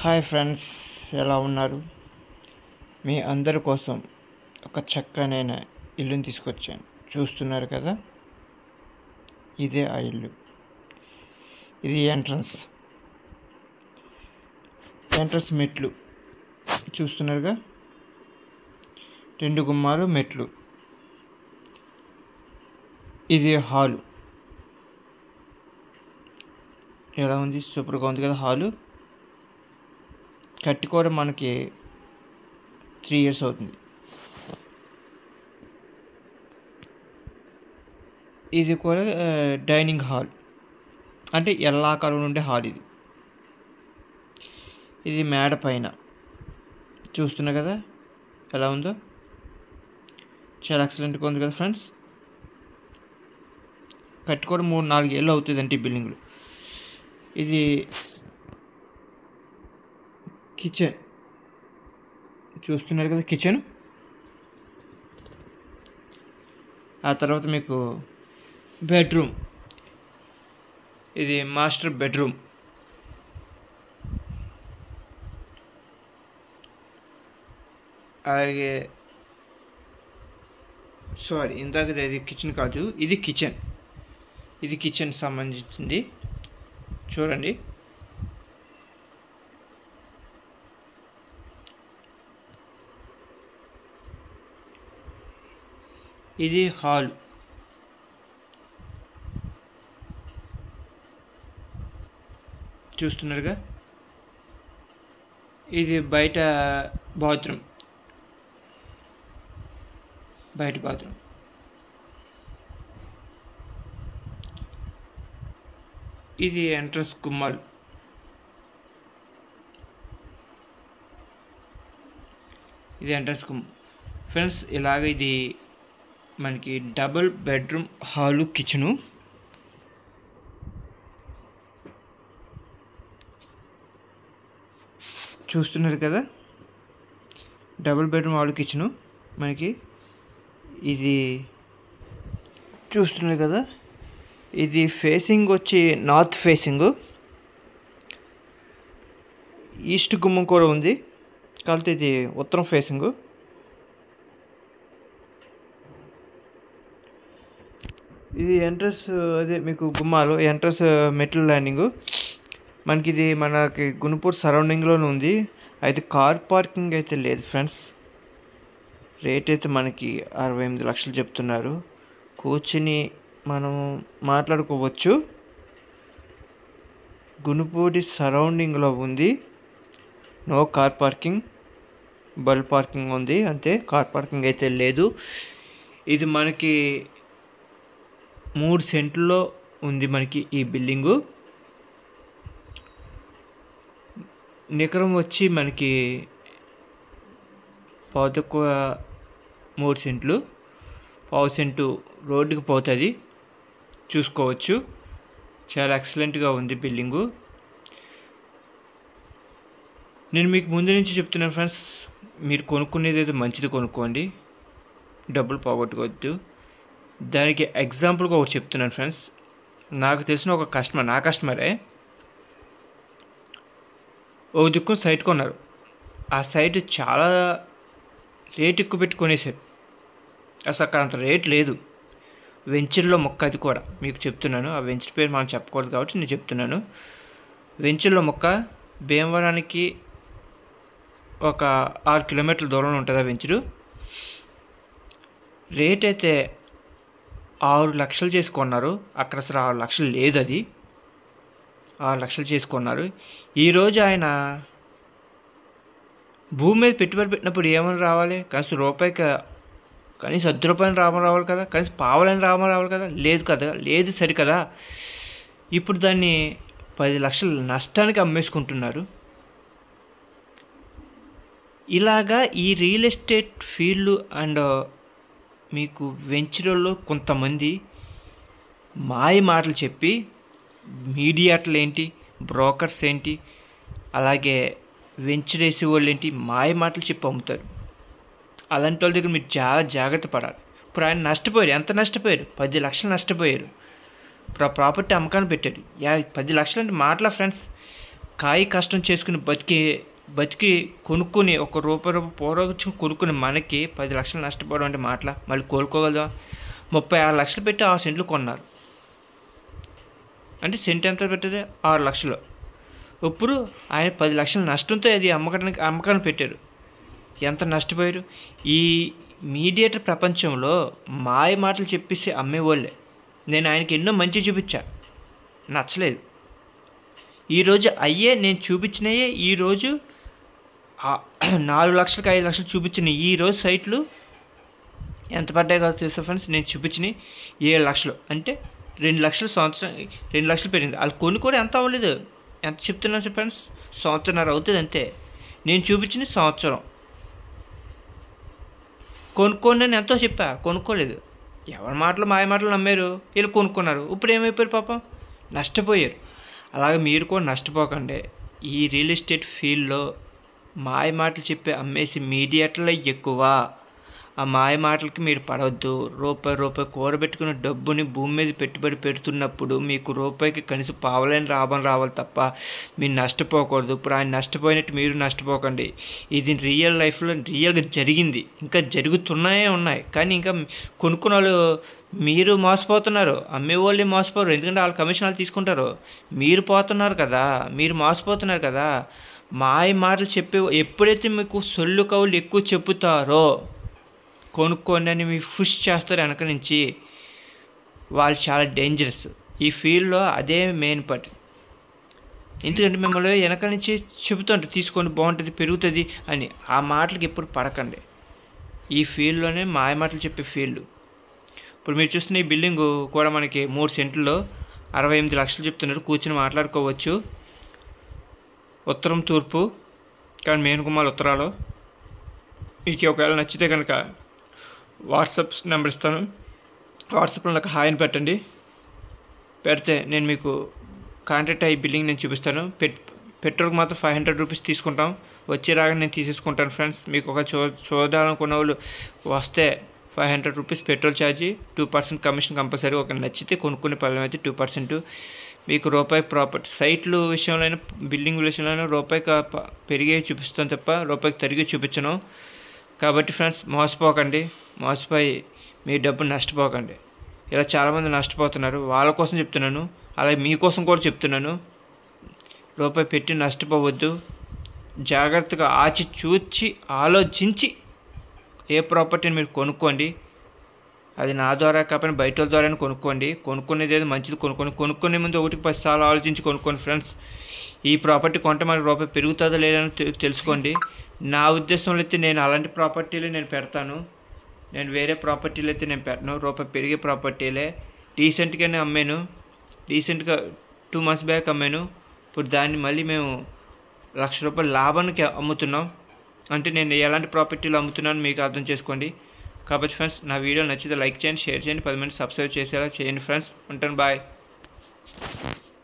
Hi friends, ఎలా ఉన్నారు? మీ అందరి కోసం ఒక చక్కనైన ఇల్లుని తీసుకొచ్చాను. చూస్తున్నారు కదా, ఇదే ఆ ఇల్లు. ఇది ఎంట్రన్స్ మెట్లు చూస్తున్నారుగా, 2 గుమ్మాలు, మెట్లు. ఇది హాలు. ఎలా ఉంది? సూపర్గా ఉంది కదా హాలు. కట్టుకోవడం మనకి 3 years అవుతుంది. ఇది కూడా డైనింగ్ హాల్, అంటే ఎల్లాకాలం ఉండే హాల్. ఇది మేడ పైన చూస్తున్నా కదా ఎలా ఉందో. చాలా ఎక్సలెంట్గా ఉంది కదా ఫ్రెండ్స్. కట్టుకోవడం 3-4 ఏళ్ళు అవుతుందంటే ఈ బిల్డింగ్లు. ఇది కిచెన్ చూస్తున్నారు కదా, కిచెన్. ఆ తర్వాత మీకు బెడ్రూమ్. ఇది మాస్టర్ బెడ్రూమ్. అలాగే ఇందాక ఇది కిచెన్ కాదు, ఇది కిచెన్ సంబంధించింది. చూడండి, ఇది హాల్. చూస్తున్నారుగా, ఇది బయట బాత్రూమ్. ఇది ఎంట్రన్స్ గుమ్మాలు. ఇది ఎంట్రన్స్ ఫ్రెండ్స్. ఇలాగ ఇది మనకి డబుల్ బెడ్రూమ్ హాలు, కిచెను. చూస్తున్నారు కదా, డబుల్ బెడ్రూమ్ హాల్, కిచెను మనకి. ఇది చూస్తున్నారు కదా, ఇది ఫేసింగ్ వచ్చి నార్త్ ఫేసింగ్. ఈస్ట్ గుమ్మం కూడా ఉంది, కాబట్టి ఇది ఉత్తరం ఫేసింగ్. ఇది ఎంట్రన్స్, అదే మీకు గుమ్మాలు, ఎంట్రన్స్ మెటల్ ల్యాండింగు. మనకి గుణపూర్ సరౌండింగ్లోనే ఉంది. అయితే కార్ పార్కింగ్ అయితే లేదు ఫ్రెండ్స్. రేట్ అయితే మనకి 68 లక్షలు చెప్తున్నారు. కూర్చుని మనం మాట్లాడుకోవచ్చు. గుణపూడి సరౌండింగ్లో ఉంది. నో కార్ పార్కింగ్, బల్ పార్కింగ్ ఉంది అంతే, కార్ పార్కింగ్ అయితే లేదు. ఇది మనకి 3 సెంట్లో ఉంది మనకి ఈ బిల్డింగు. నికరం వచ్చి మనకి 3 సెంట్లు, 1/2 సెంటు రోడ్డుకి పోతుంది. చూసుకోవచ్చు, చాలా ఎక్సలెంట్గా ఉంది బిల్డింగు. నేను మీకు ముందు నుంచి చెప్తున్నాను ఫ్రెండ్స్, మీరు కొనుక్కునేది అయితే మంచిది కొనుక్కోండి, డబ్బులు పోగొట్టుకోవద్దు. దానికి ఎగ్జాంపుల్గా ఒకటి చెప్తున్నాను ఫ్రెండ్స్. నాకు తెలిసిన ఒక నా కస్టమరే ఒక దిక్కు సైట్ కొన్నారు. ఆ సైట్ చాలా రేట్ ఎక్కువ పెట్టి కొనేసారు. అసలు అక్కడ అంత రేట్ లేదు. వెంచర్లో మొక్క, అది కూడా మీకు చెప్తున్నాను. ఆ వెంచర్ పేరు మనం చెప్పకూడదు కాబట్టి నేను చెప్తున్నాను. వెంచర్లో మొక్క భీమవరానికి ఒక 6 కిలోమీటర్ల దూరంలో ఉంటుంది ఆ వెంచరు. రేట్ అయితే 6 లక్షలు చేసుకున్నారు. అక్కడ అసలు 6 లక్షలు లేదు, అది 6 లక్షలు చేసుకున్నారు. ఈరోజు ఆయన భూమి మీద పెట్టుబడి పెట్టినప్పుడు ఏమని రావాలి? కనీసం రూపాయికి, కనీసం 10 రూపాయలు రావాలి కదా, కనీసం పావలని రావాలి కదా. లేదు కదా, లేదు సరి కదా. ఇప్పుడు దాన్ని 10 లక్షలు నష్టానికి అమ్మేసుకుంటున్నారు. ఇలాగా ఈ రియల్ ఎస్టేట్ ఫీల్డ్ అండ్ మీకు వెంచర్లో కొంతమంది మాయ మాటలు చెప్పి, మీడియాట్లు ఏంటి, బ్రోకర్స్ ఏంటి, అలాగే వెంచర్ వేసే వాళ్ళు ఏంటి, మాయ మాటలు చెప్పి అమ్ముతారు. అలాంటి వాళ్ళ దగ్గర మీరు చాలా జాగ్రత్త పడాలి. ఇప్పుడు ఆయన నష్టపోయారు. ఎంత నష్టపోయారు? 10 లక్షలు నష్టపోయారు. ఇప్పుడు ఆ ప్రాపర్టీ అమ్మకాన్ని పెట్టాడు. 10 లక్షలు అంటే మాటలా ఫ్రెండ్స్? కాయ కష్టం చేసుకుని బతికి కొనుక్కొని ₹1 పూర్వచ్చి కొనుక్కుని మనకి 10 లక్షలు నష్టపోవడం అంటే మాటల మళ్ళీ కోలుకోగలదా? 36 లక్షలు పెట్టి 6 సెంట్లు కొన్నారు. అంటే సెంట్ ఎంత పెట్టేది? 6 లక్షలు. ఇప్పుడు ఆయన 10 లక్షల నష్టంతో అది అమ్మకాన్ని పెట్టారు. ఎంత నష్టపోయారు? ఈ మీడియేటర్ ప్రపంచంలో మాయ మాటలు చెప్పేసి అమ్మేవాళ్ళే. నేను ఆయనకి ఎన్నో మంచి చూపించా, నచ్చలేదు. ఈరోజు నేను చూపించినయే ఈరోజు 4 లక్షలకు 5 లక్షలు చూపించినాయి. ఈరోజు సైట్లు ఎంత పడ్డాయి కాదు తెలుసా ఫ్రెండ్స్? నేను చూపించినవి 7 లక్షలు. అంటే 2 లక్షలు సంవత్సరం 2 లక్షలు పెరిగింది. వాళ్ళు కొన్ని కూడా ఎంత అవ్వలేదు. ఎంత చెప్తున్నాను సార్ ఫ్రెండ్స్? సంవత్సరంన్నర అవుతుంది అంతే. నేను చూపించిన సంవత్సరం. కొనుక్కోండి అని ఎంతో చెప్పా, కొనుక్కోలేదు. ఎవరి మాటలు మాయ మాటలు నమ్మారు, వీళ్ళు కొనుక్కున్నారు. ఇప్పుడు ఏమైపోయారు పాపం? నష్టపోయారు. అలాగే మీరు కూడా నష్టపోకండి. ఈ రియల్ ఎస్టేట్ ఫీల్డ్లో మాయ మాటలు చెప్పి అమ్మేసి మీడియేటర్లో ఎక్కువ. ఆ మాయ మాటలకి మీరు పడవద్దు. రూపాయి కూరబెట్టుకున్న డబ్బుని భూమి మీద పెట్టుబడి పెడుతున్నప్పుడు మీకు రూపాయికి కనీసం పావలేని లాభం రావాలి తప్ప మీరు నష్టపోకూడదు. ఇప్పుడు ఆయన నష్టపోయినట్టు మీరు నష్టపోకండి. ఇది రియల్ లైఫ్లో రియల్గా జరిగింది, ఇంకా ఉన్నాయి. కానీ ఇంకా కొనుక్కున్న వాళ్ళు మీరు మోసపోతున్నారు. అమ్మేవాళ్ళే మోసపోరు, ఎందుకంటే వాళ్ళ కమిషన్ వాళ్ళు తీసుకుంటారు. మీరు మోసపోతున్నారు కదా. మాయ మాటలు చెప్పే ఎప్పుడైతే మీకు సొల్లు కవులు ఎక్కువ చెప్పుతారో కొనుక్కోండి అని మీరు పుష్ చేస్తారు వెనక నుంచి, వాళ్ళు చాలా డేంజరస్. ఈ ఫీల్డ్లో అదే మెయిన్ పార్ట్. ఎందుకంటే మిమ్మల్ని వెనక నుంచి చెబుతుంటారు తీసుకోండి బాగుంటుంది పెరుగుతుంది అని. ఆ మాటలకి ఎప్పుడు పడకండి. ఈ ఫీల్డ్లోనే మాయ మాటలు చెప్పే ఫీల్డ్. ఇప్పుడు మీరు చూస్తున్న ఈ బిల్డింగు కూడా మనకి 3 సెంట్లలో 68 లక్షలు చెప్తున్నారు. కూర్చొని మాట్లాడుకోవచ్చు. ఉత్తరం తూర్పు, కానీ మేనుకుమార్ ఉత్తరాలు. మీకు ఒకవేళ నచ్చితే కనుక వాట్సాప్ నెంబర్ ఇస్తాను. వాట్సాప్లో నాకు హాయ్ అని పెట్టండి. పెడితే నేను మీకు కాంటాక్ట్ అయ్యి బిల్డింగ్ నేను చూపిస్తాను. పెట్రోల్కి మాత్రం ₹500 తీసుకుంటాం. వచ్చే రాగా నేను తీసేసుకుంటాను ఫ్రెండ్స్. మీకు ఒక చూడాలనుకున్న వాళ్ళు వస్తే ₹500 పెట్రోల్ ఛార్జీ, 2% కమిషన్ కంపల్సరీ. ఒక నచ్చితే కొనుక్కునే పదం అయితే 2%. మీకు రూపాయి ప్రాపర్టీ సైట్లు విషయంలో బిల్డింగ్ విషయంలో రూపాయికి పెరిగే చూపిస్తాను తప్ప రూపాయికి తరిగి చూపించను. కాబట్టి ఫ్రెండ్స్ మోసపోయి మీ డబ్బును నష్టపోకండి. ఇలా చాలామంది నష్టపోతున్నారు. వాళ్ళ కోసం చెప్తున్నాను, అలాగే మీకోసం కూడా చెప్తున్నాను. రూపాయి పెట్టి నష్టపోవద్దు. జాగ్రత్తగా చూచి ఆలోచించి ఏ ప్రాపర్టీని మీరు కొనుక్కోండి. అది నా ద్వారా కాకపోయినా బయట వాళ్ళ ద్వారా కొనుక్కునేది ఏదో మంచిది కొనుక్కునే ముందు 1-10 సార్లు ఆలోచించి కొనుక్కోండి ఫ్రెండ్స్. ఈ ప్రాపర్టీ కొంటే మనకి రూపాయి పెరుగుతుందో లేదని తెలుసుకోండి. నా ఉద్దేశంలో అయితే నేను అలాంటి ప్రాపర్టీలు నేను పెడతాను. నేను వేరే ప్రాపర్టీలు అయితే నేను పెట్టను. రూపాయి పెరిగే ప్రాపర్టీలే. రీసెంట్గానే అమ్మాను. రీసెంట్గా 2 months బ్యాక్ అమ్మాను. ఇప్పుడు దాన్ని మళ్ళీ మేము ₹1,00,000 లాభానికి అమ్ముతున్నాం. అంటే నేను ఎలాంటి ప్రాపర్టీలు అమ్ముతున్నాను మీకు అర్థం చేసుకోండి. కాబట్టి ఫ్రెండ్స్ నా వీడియో నచ్చితే లైక్ చేయండి, షేర్ చేయండి, 10 మంది సబ్స్క్రైబ్ చేసేలా చేయండి ఫ్రెండ్స్. ఉంటాను, బాయ్.